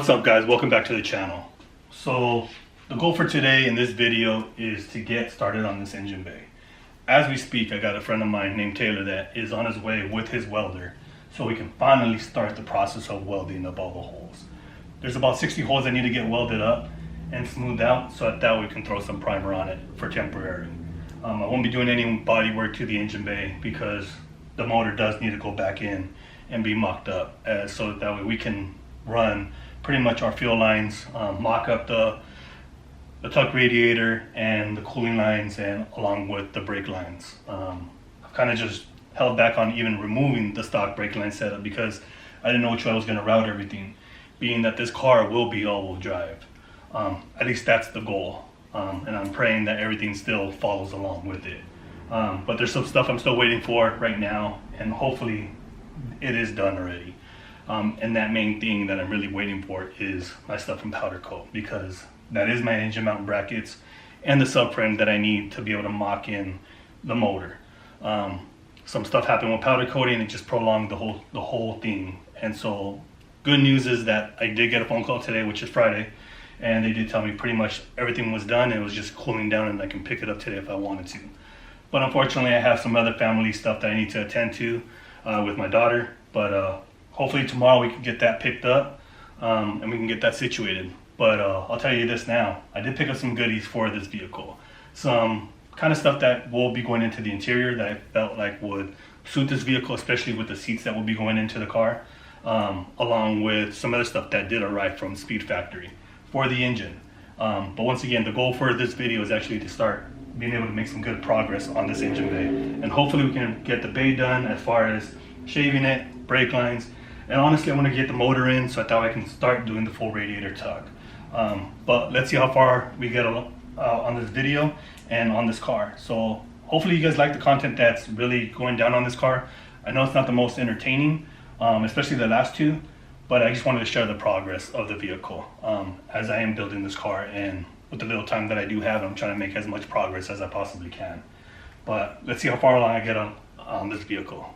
What's up guys, welcome back to the channel. So the goal for today in this video is to get started on this engine bay. As we speak, I got a friend of mine named Taylor that is on his way with his welder so we can finally start the process of welding up all the holes. There's about 60 holes that need to get welded up and smoothed out so that we can throw some primer on it for temporary. I won't be doing any body work to the engine bay because the motor does need to go back in and be mocked up so that way we can run pretty much our fuel lines, mock up the tuck radiator and the cooling lines, and along with the brake lines. I've kind of just held back on even removing the stock brake line setup because I didn't know which way I was going to route everything, being that this car will be all-wheel drive. At least that's the goal, and I'm praying that everything still follows along with it. But there's some stuff I'm still waiting for right now, and hopefully it is done already. And that main thing that I'm really waiting for is my stuff from Powder Coat, because that is my engine mount brackets and the subframe that I need to be able to mock in the motor. Some stuff happened with powder coating, it just prolonged the whole thing. And so good news is that I did get a phone call today, which is Friday, and they did tell me pretty much everything was done. It was just cooling down and I can pick it up today if I wanted to. But unfortunately I have some other family stuff that I need to attend to with my daughter. But hopefully tomorrow we can get that picked up and we can get that situated. But I'll tell you this now, I did pick up some goodies for this vehicle. Some kind of stuff that will be going into the interior that I felt like would suit this vehicle, especially with the seats that will be going into the car, along with some other stuff that did arrive from Speed Factory for the engine. But once again, the goal for this video is actually to start being able to make some good progress on this engine bay. And hopefully we can get the bay done as far as shaving it, brake lines, and honestly I want to get the motor in so that I can start doing the full radiator tuck. But let's see how far we get on this video and on this car. So hopefully you guys like the content that's really going down on this car. I know it's not the most entertaining, especially the last two, but I just wanted to share the progress of the vehicle as I am building this car, and with the little time that I do have, I'm trying to make as much progress as I possibly can. But let's see how far along I get on this vehicle.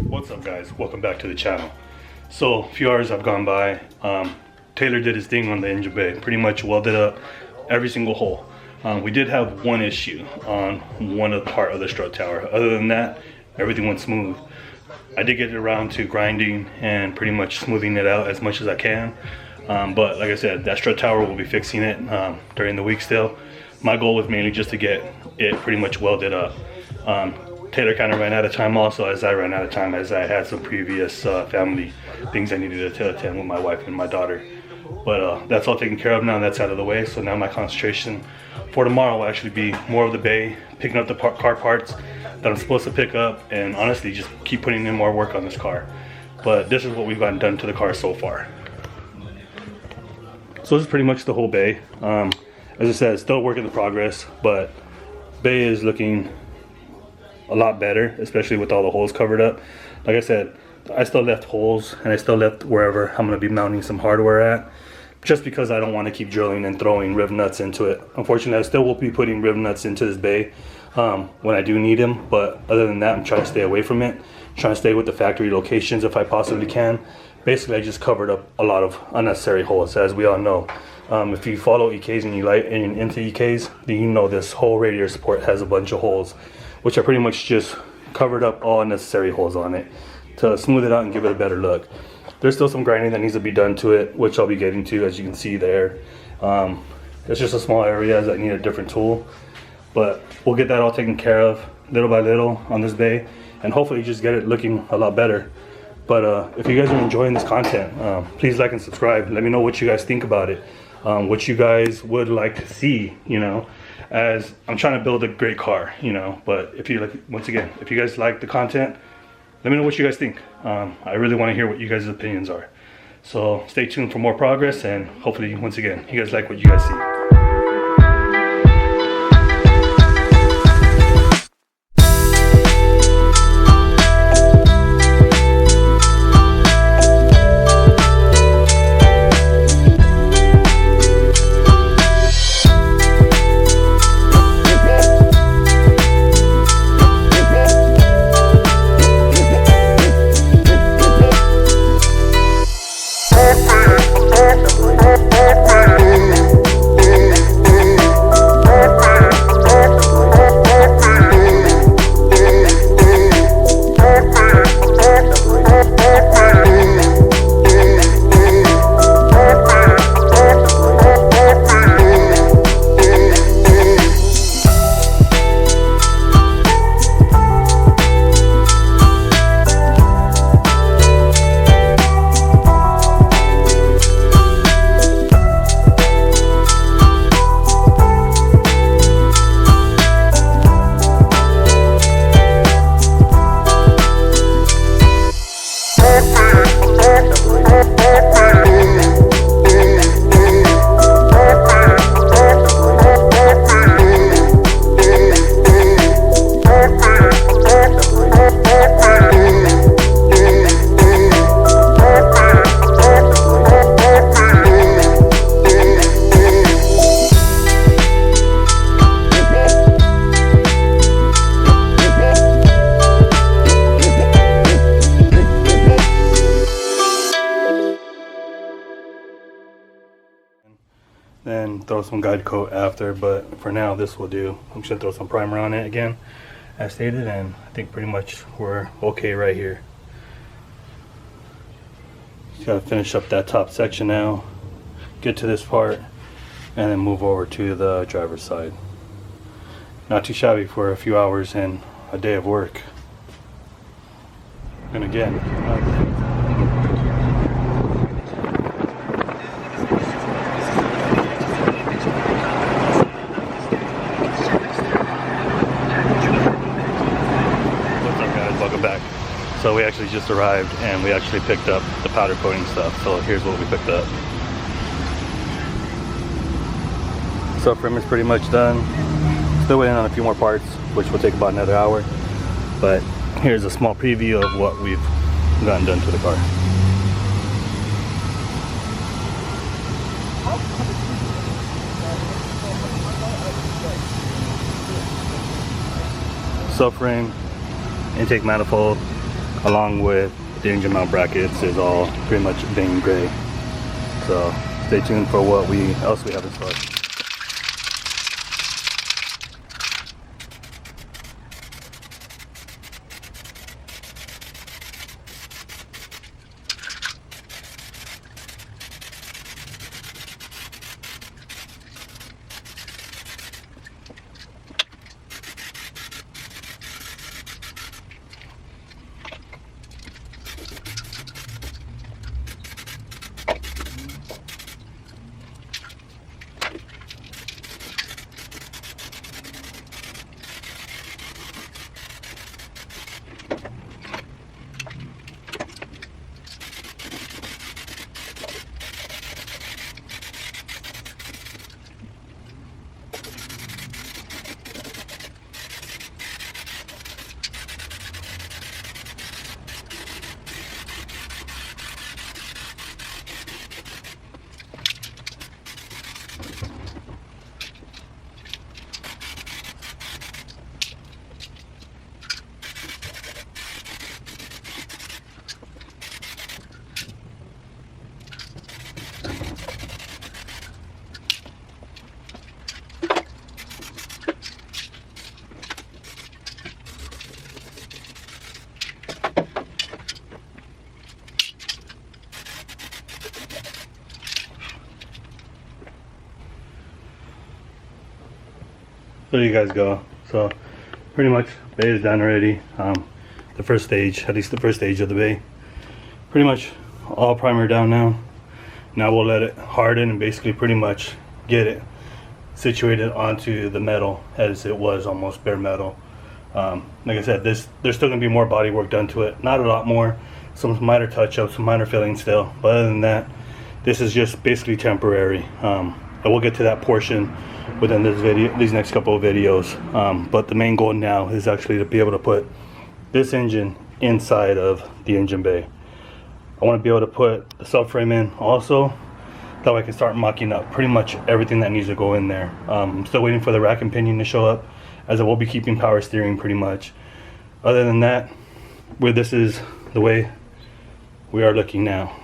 What's up guys, welcome back to the channel. So a few hours have gone by. Taylor did his thing on the engine bay, pretty much welded up every single hole. We did have one issue on one of the part of the strut tower. Other than that, everything went smooth. I did get around to grinding and pretty much smoothing it out as much as I can. But like I said, that strut tower, will be fixing it during the week still. My goal was mainly just to get it pretty much welded up. Taylor kind of ran out of time also, as I ran out of time, as I had some previous family things I needed to attend with my wife and my daughter. But that's all taken care of now, and that's out of the way. So now my concentration for tomorrow will actually be more of the bay, picking up the car parts that I'm supposed to pick up, and honestly just keep putting in more work on this car. But this is what we've gotten done to the car so far. So this is pretty much the whole bay. As I said, it's still a work in progress, but bay is looking a lot better, especially with all the holes covered up. Like I said, I still left holes, and I still left wherever I'm going to be mounting some hardware at, just because I don't want to keep drilling and throwing riv nuts into it. Unfortunately, I still will be putting riv nuts into this bay when I do need them, but other than that, I'm trying to stay away from it. I'm trying to stay with the factory locations if I possibly can. Basically, I just covered up a lot of unnecessary holes, as we all know. If you follow EKs and you like and into EKs, then you know this whole radiator support has a bunch of holes. which I pretty much just covered up all unnecessary holes on it to smooth it out and give it a better look. There's still some grinding that needs to be done to it, which I'll be getting to, as you can see there. It's just a small area that need a different tool, but we'll get that all taken care of little by little on this bay, and hopefully just get it looking a lot better. But if you guys are enjoying this content, please like and subscribe. Let me know what you guys think about it, what you guys would like to see, you know, as I'm trying to build a great car, you know. But if you like, once again, if you guys like the content, let me know what you guys think. I really want to hear what you guys' opinions are. So stay tuned for more progress, and hopefully, once again, you guys like what you guys see. Then throw some guide coat after, but for now this will do. I'm just gonna throw some primer on it again as stated, and I think pretty much we're okay right here. Just gotta finish up that top section now, get to this part, and then move over to the driver's side. Not too shabby for a few hours and a day of work. And again, so we actually just arrived and we actually picked up the powder coating stuff. So here's what we picked up. Subframe is pretty much done. Still waiting on a few more parts, which will take about another hour. But here's a small preview of what we've gotten done to the car. Subframe, intake manifold, along with the engine mount brackets is all pretty much vein gray. So stay tuned for what else we have in store. there you guys go. So pretty much bay is done already. The first stage, at least the first stage of the bay, pretty much all primer down now. Now we'll let it harden and basically pretty much get it situated onto the metal as it was almost bare metal. Like I said, there's still gonna be more body work done to it, not a lot more, some minor touch-ups, some minor filling still, but other than that, this is just basically temporary. And we'll get to that portion within this video, these next couple of videos. But the main goal now is actually to be able to put this engine inside of the engine bay. I want to be able to put the subframe in also, that way I can start mocking up pretty much everything that needs to go in there. I'm still waiting for the rack and pinion to show up, as I will be keeping power steering pretty much. Other than that, where this is the way we are looking now.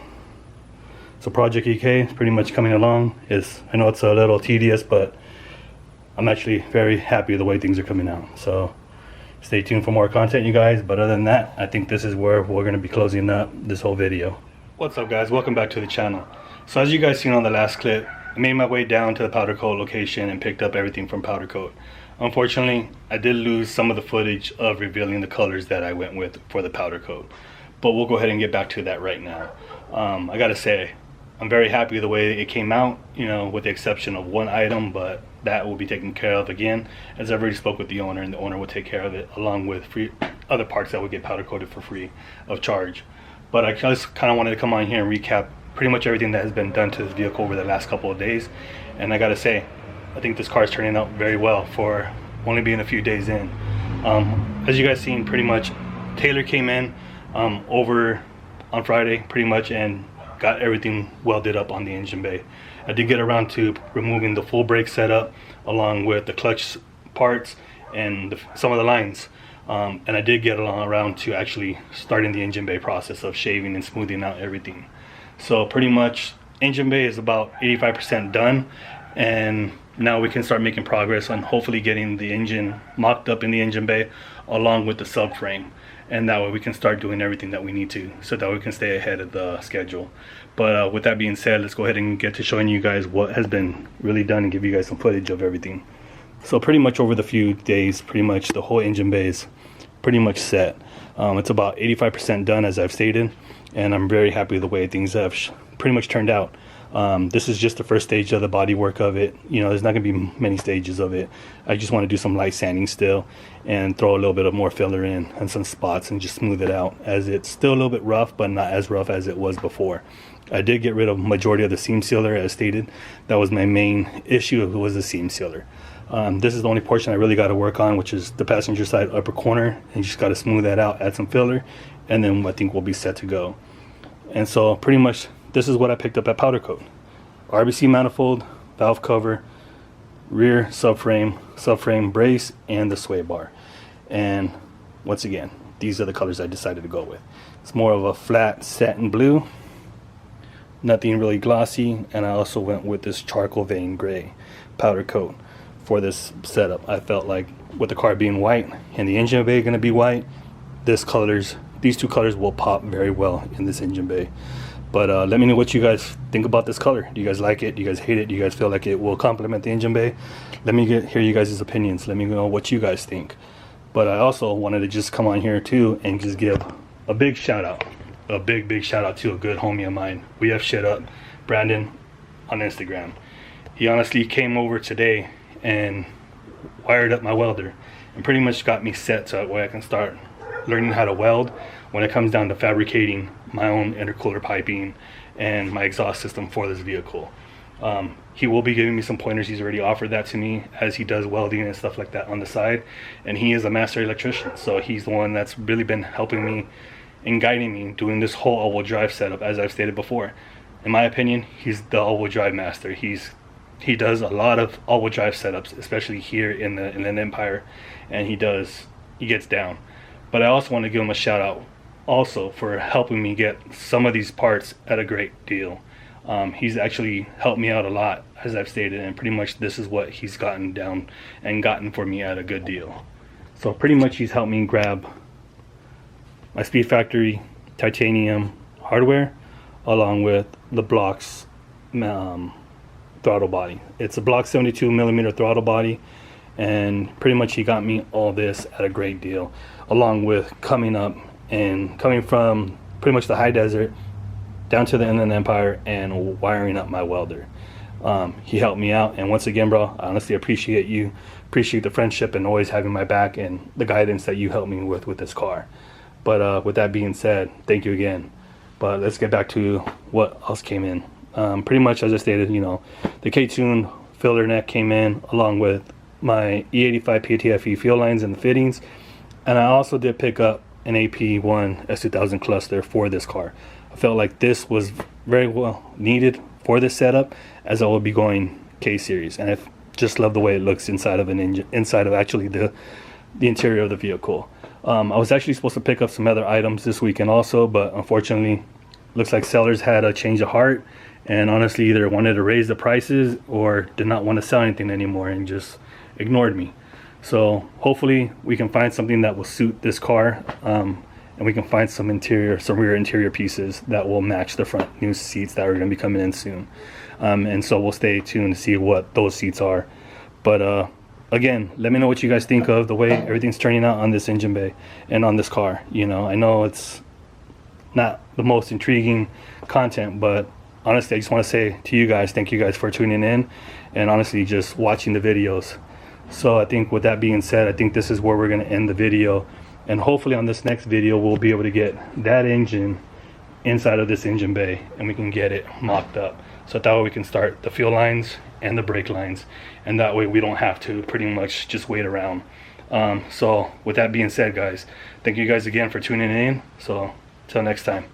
So Project EK is pretty much coming along. I know it's a little tedious, but I'm actually very happy with the way things are coming out. So stay tuned for more content, you guys. But other than that, I think this is where we're going to be closing up this whole video. What's up, guys? Welcome back to the channel. So as you guys seen on the last clip, I made my way down to the powder coat location and picked up everything from powder coat. Unfortunately, I did lose some of the footage of revealing the colors that I went with for the powder coat, but we'll go ahead and get back to that right now. I gotta say, I'm very happy with the way it came out, you know, with the exception of one item, but that will be taken care of again, as I've already spoke with the owner, and the owner will take care of it along with other parts that would get powder coated for free of charge. But I just kind of wanted to come on here and recap pretty much everything that has been done to this vehicle over the last couple of days. And I gotta say, I think this car is turning out very well for only being a few days in. As you guys seen, pretty much Taylor came in over on Friday pretty much and got everything welded up on the engine bay. I did get around to removing the full brake setup along with the clutch parts and some of the lines. And I did get around to actually starting the engine bay process of shaving and smoothing out everything. So pretty much engine bay is about 85% done, and now we can start making progress on hopefully getting the engine mocked up in the engine bay along with the subframe, and that way we can start doing everything that we need to so that we can stay ahead of the schedule. But with that being said, let's go ahead and get to showing you guys what has been really done and give you guys some footage of everything. So pretty much over the few days, pretty much the whole engine bay is pretty much set. It's about 85% done, as I've stated, and I'm very happy with the way things have pretty much turned out. This is just the first stage of the body work of it. You know, there's not gonna be many stages of it. I just want to do some light sanding still and throw a little bit of more filler in and some spots and just smooth it out, as it's still a little bit rough, but not as rough as it was before. I did get rid of majority of the seam sealer, as stated. That was my main issue, was the seam sealer. This is the only portion I really got to work on, which is the passenger side upper corner, and you just got to smooth that out, add some filler, and then I think we'll be set to go. And so pretty much this is what I picked up at powder coat: RBC manifold, valve cover, rear subframe brace, and the sway bar. And once again, these are the colors I decided to go with. It's more of a flat satin blue, nothing really glossy, and I also went with this charcoal vein gray powder coat for this setup. I felt like with the car being white and the engine bay going to be white, these two colors will pop very well in this engine bay. But let me know what you guys think about this color. Do you guys like it? Do you guys hate it? Do you guys feel like it will complement the engine bay? Let me hear you guys' opinions. Let me know what you guys think. But I also wanted to just come on here too and just give a big shout out, a big shout out to a good homie of mine. We have shit up, Brandon, on Instagram. He honestly came over today and wired up my welder and pretty much got me set so that way I can start learning how to weld when it comes down to fabricating my own intercooler piping and my exhaust system for this vehicle. He will be giving me some pointers. He's already offered that to me, as he does welding and stuff like that on the side, and he is a master electrician, so he's the one that's really been helping me and guiding me doing this whole all-wheel drive setup. As I've stated before, in my opinion, he's the all-wheel drive master. He does a lot of all-wheel drive setups, especially here in the Inland Empire, and he gets down. But I also want to give him a shout out also for helping me get some of these parts at a great deal. He's actually helped me out a lot, as I've stated, and pretty much this is what he's gotten down and gotten for me at a good deal. So pretty much he's helped me grab my Speed Factory titanium hardware along with the Block's throttle body. It's a Block 72mm throttle body, and pretty much he got me all this at a great deal, along with coming from pretty much the high desert down to the Inland Empire and wiring up my welder. He helped me out, and once again, bro, I honestly appreciate you, appreciate the friendship and always having my back and the guidance that you helped me with this car. But with that being said, thank you again. But let's get back to what else came in. Pretty much as I stated, you know, the K-Tune filler neck came in along with my E85 PTFE fuel lines and the fittings, and I also did pick up an AP1 S2000 cluster for this car. I felt like this was very well needed for this setup, as I will be going K-series, and I just love the way it looks inside of an engine, inside of actually the interior of the vehicle. I was actually supposed to pick up some other items this weekend also, but unfortunately looks like sellers had a change of heart and honestly either wanted to raise the prices or did not want to sell anything anymore and just ignored me. So hopefully we can find something that will suit this car, and we can find some rear interior pieces that will match the front new seats that are going to be coming in soon. And so we'll stay tuned to see what those seats are. But again, let me know what you guys think of the way everything's turning out on this engine bay and on this car. You know, I know it's not the most intriguing content, but honestly, I just want to say to you guys, thank you guys for tuning in and honestly just watching the videos. So I think with that being said, I think this is where we're going to end the video, and hopefully on this next video we'll be able to get that engine inside of this engine bay and we can get it mocked up, so that way we can start the fuel lines and the brake lines, and that way we don't have to pretty much just wait around. So with that being said, guys, thank you guys again for tuning in. So till next time.